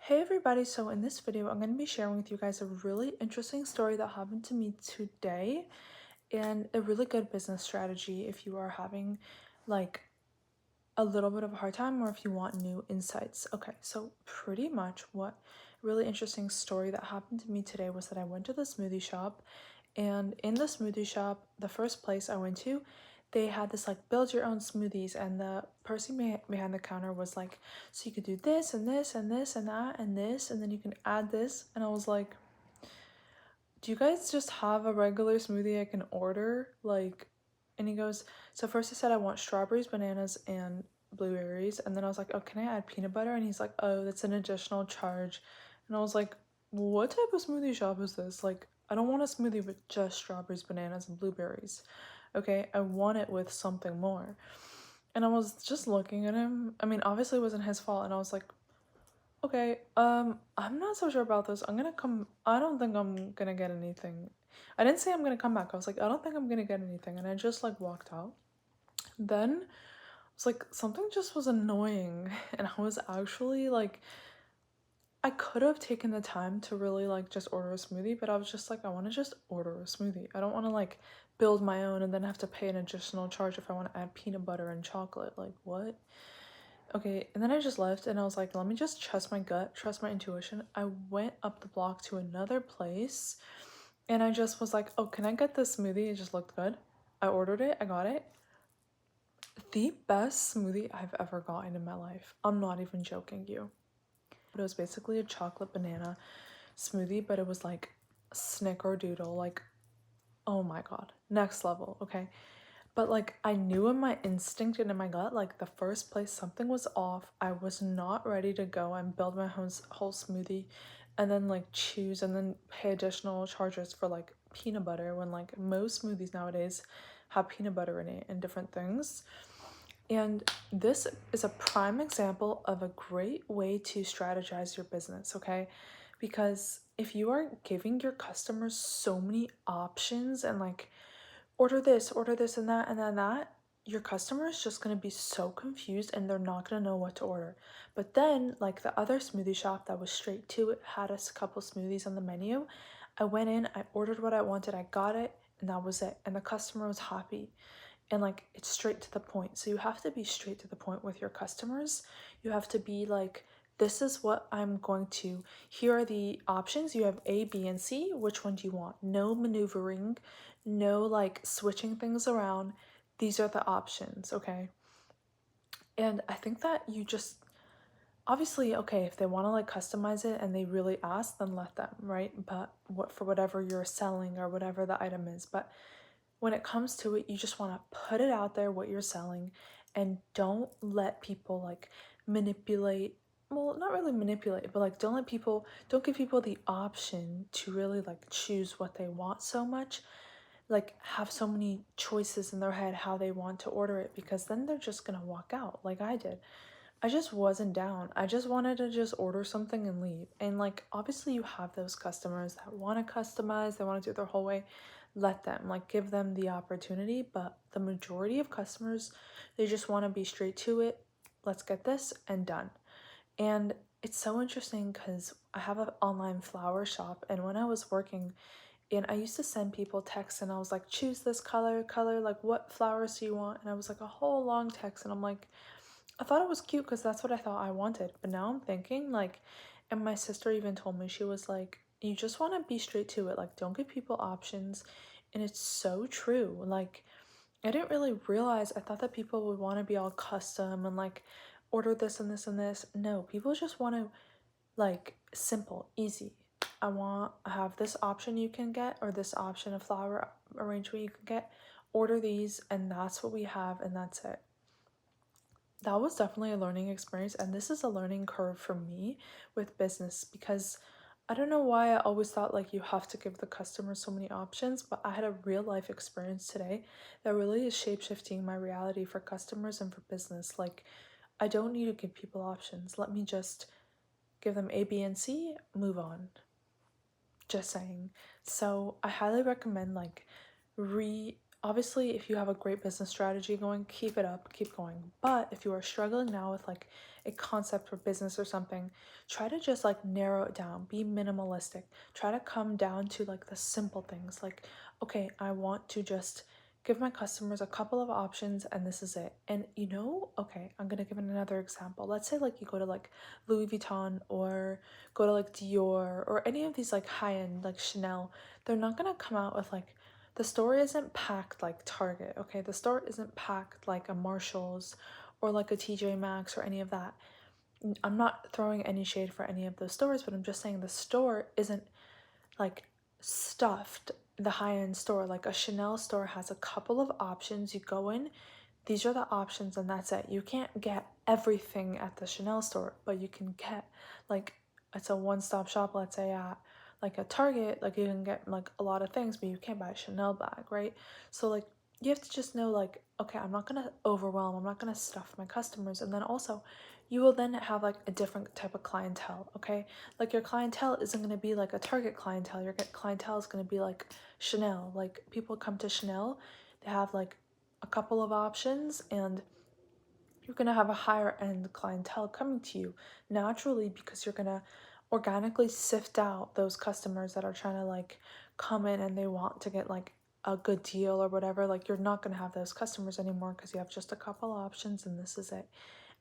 Hey everybody, so in this video I'm going to be sharing with you guys a really interesting story that happened to me today and a really good business strategy if you are having like a little bit of a hard time or if you want new insights. Okay, so pretty much what really interesting story that happened to me today was that I went to the smoothie shop, and in the smoothie shop, the first place I went to, they had this like build your own smoothies, and the person behind the counter was like, so you could do this and this and this and that and this, and then you can add this. And I was like, do you guys just have a regular smoothie I can order? Like, and he goes, so first I said I want strawberries, bananas, and blueberries. And then I was like, oh, can I add peanut butter? And he's like, oh, that's an additional charge. And I was like, what type of smoothie shop is this? Like, I don't want a smoothie with just strawberries, bananas, and blueberries. Okay, I want it with something more. And I was just looking at him. I mean, obviously it wasn't his fault. And I was like, okay, I'm not so sure about this. I don't think I'm gonna get anything. I didn't say I'm gonna come back. I was like, I don't think I'm gonna get anything. And I just like walked out. Then it's like something just was annoying. And I was actually like, I could have taken the time to really like just order a smoothie, but I was just like, I want to just order a smoothie. I don't want to like build my own and then have to pay an additional charge if I want to add peanut butter and chocolate. Like, what? Okay, and then I just left and I was like, let me just trust my gut, trust my intuition. I went up the block to another place and I just was like, oh, can I get this smoothie? It just looked good. I ordered it, I got it. The best smoothie I've ever gotten in my life. I'm not even joking you. But it was basically a chocolate banana smoothie, but it was like snickerdoodle, like, oh my god, next level, okay? But like I knew in my instinct and in my gut, like the first place something was off. I was not ready to go and build my whole smoothie and then like choose and then pay additional charges for like peanut butter when like most smoothies nowadays have peanut butter in it and different things. And this is a prime example of a great way to strategize your business, okay? Because if you are giving your customers so many options and like order this and then that, your customer is just going to be so confused and they're not going to know what to order. But then, like the other smoothie shop that was straight to it had a couple smoothies on the menu. I went in, I ordered what I wanted, I got it, and that was it. And the customer was happy. And like it's straight to the point. So you have to be straight to the point with your customers. You have to be like, this is what I'm going to, here are the options. You have A, B, and C. Which one do you want? No maneuvering, no like switching things around. These are the options, okay? And I think that you just obviously, okay, if they want to like customize it and they really ask, then let them, right? But what for whatever you're selling or whatever the item is. But when it comes to it, you just want to put it out there what you're selling and don't let people like manipulate. Well, not really manipulate, but like don't give people the option to really like choose what they want so much. Like have so many choices in their head how they want to order it, because then they're just gonna walk out like I did. I just wasn't down. I just wanted to just order something and leave. And like obviously you have those customers that want to customize, they want to do it their whole way. Let them, like give them the opportunity, but the majority of customers, they just want to be straight to it. Let's get this and done. And it's so interesting because I have an online flower shop, and when I was working, and I used to send people texts and I was like, choose this color, like what flowers do you want? And I was like a whole long text, and I'm like, I thought it was cute because that's what I thought I wanted. But now I'm thinking, like, and my sister even told me, she was like, you just want to be straight to it. Like, don't give people options. And it's so true. Like, I didn't really realize, I thought that people would want to be all custom and like order this and this and this. No, people just want to, like, simple, easy. I have this option you can get, or this option of flower arrangement you can get. Order these, and that's what we have, and that's it. That was definitely a learning experience, and this is a learning curve for me with business, because I don't know why I always thought like you have to give the customer so many options, but I had a real life experience today that really is shape-shifting my reality for customers and for business. Like, I don't need to give people options. Let me just give them A, B, and C, move on. Just saying. So I highly recommend like obviously, if you have a great business strategy going, keep it up, keep going. But if you are struggling now with like a concept for business or something, try to just like narrow it down, be minimalistic. Try to come down to like the simple things like, okay, I want to just give my customers a couple of options and this is it. And okay, I'm gonna give another example. Let's say like you go to like Louis Vuitton or go to like Dior or any of these like high-end like Chanel. They're not gonna come out with like, the store isn't packed like Target, okay? The store isn't packed like a Marshall's or like a TJ Maxx or any of that. I'm not throwing any shade for any of those stores, but I'm just saying the store isn't like stuffed. The high-end store, like a Chanel store, has a couple of options. You go in, these are the options, and that's it. You can't get everything at the Chanel store, but you can get like, it's a one-stop shop, let's say at like a Target, like you can get like a lot of things, but you can't buy a Chanel bag, right? So like you have to just know like, okay, I'm not gonna overwhelm, I'm not gonna stuff my customers. And then also you will then have like a different type of clientele, okay? Like your clientele isn't gonna be like a Target clientele. Your clientele is gonna be like Chanel. Like people come to Chanel, they have like a couple of options, and you're going to have a higher end clientele coming to you naturally, because you're going to organically sift out those customers that are trying to like come in and they want to get like a good deal or whatever. Like you're not going to have those customers anymore because you have just a couple options and this is it.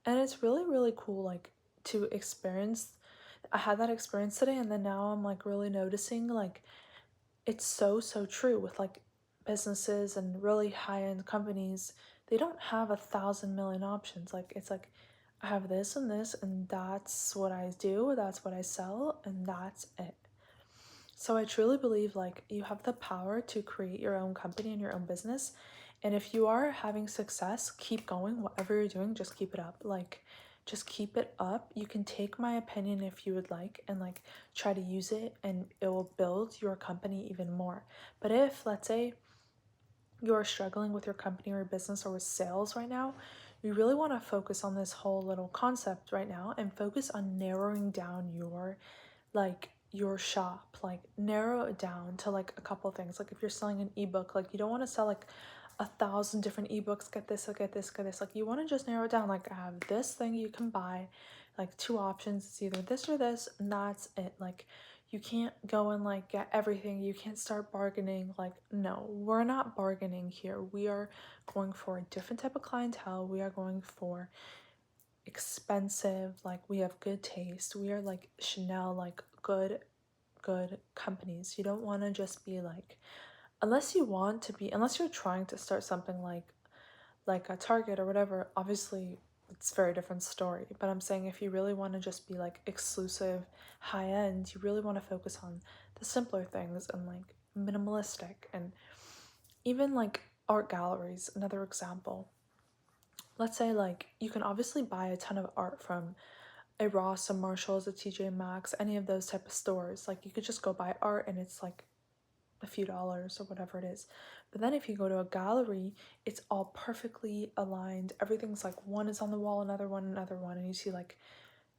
And it's really really cool like to experience. I had that experience today, and then now I'm like really noticing like it's so true with like businesses and really high-end companies. They don't have 1,000 million options. Like it's like, I have this and this and that's what I do, that's what I sell, and that's it. So I truly believe like you have the power to create your own company and your own business. And if you are having success, keep going. Whatever you're doing, just keep it up. Like just keep it up. You can take my opinion if you would like and like try to use it, and it will build your company even more. But if let's say you're struggling with your company or business or with sales right now, you really want to focus on this whole little concept right now and focus on narrowing down your shop. Like narrow it down to like a couple things. Like if you're selling an ebook, like you don't want to sell like 1,000 different ebooks, get this, get this, get this. Like you want to just narrow it down. Like I have this thing you can buy, like two options. It's either this or this, and that's it. Like you can't go and like get everything. You can't start bargaining. Like no, we're not bargaining here. We are going for a different type of clientele. We are going for expensive, like we have good taste. We are like Chanel, like good companies. You don't want to just be like, unless you're trying to start something like a Target or whatever, obviously it's a very different story. But I'm saying if you really want to just be like exclusive, high end, you really want to focus on the simpler things and like minimalistic. And even like art galleries, another example. Let's say like you can obviously buy a ton of art from a Ross, a Marshalls, a TJ Maxx, any of those type of stores. Like you could just go buy art and it's like a few dollars or whatever it is. But then if you go to a gallery, it's all perfectly aligned. Everything's like one is on the wall, another one, and you see like,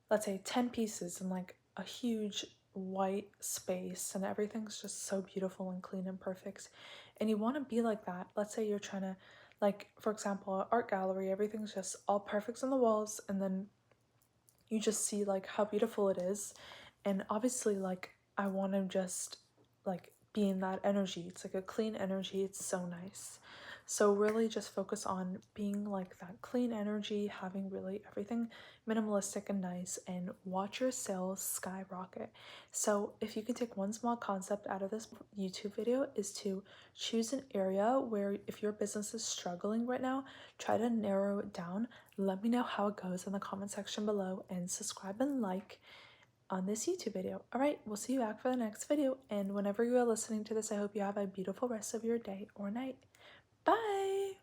let's say 10 pieces in like a huge white space, and everything's just so beautiful and clean and perfect. And you want to be like that. Let's say you're trying to, like, for example, an art gallery, everything's just all perfect on the walls, and then you just see like how beautiful it is. And obviously like I want to just like be in that energy. It's like a clean energy. It's so nice. So really just focus on being like that clean energy, having really everything minimalistic and nice, and watch your sales skyrocket. So if you can take one small concept out of this YouTube video, is to choose an area where if your business is struggling right now, try to narrow it down. Let me know how it goes in the comment section below, and subscribe and like on this YouTube video. All right, we'll see you back for the next video. And whenever you are listening to this, I hope you have a beautiful rest of your day or night. Bye!